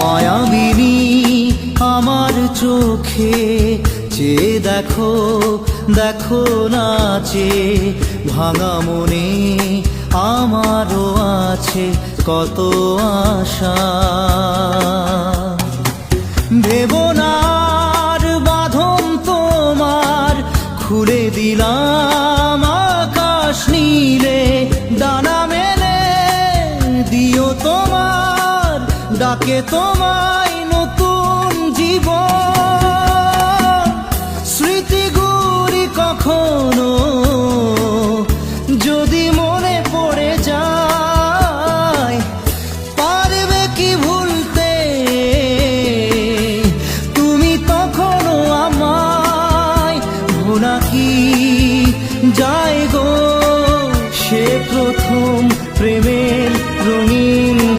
মায়াবিনী আমার চোখে চেয়ে দেখো, দেখো নাচে ভাঙা মনে আমারও আছে কত আশা। ভেবনার বাঁধন তোমার খুলে দিলাম আকাশ নীলে, ডানা মেলে দিও তোমার ডাকে তোমায়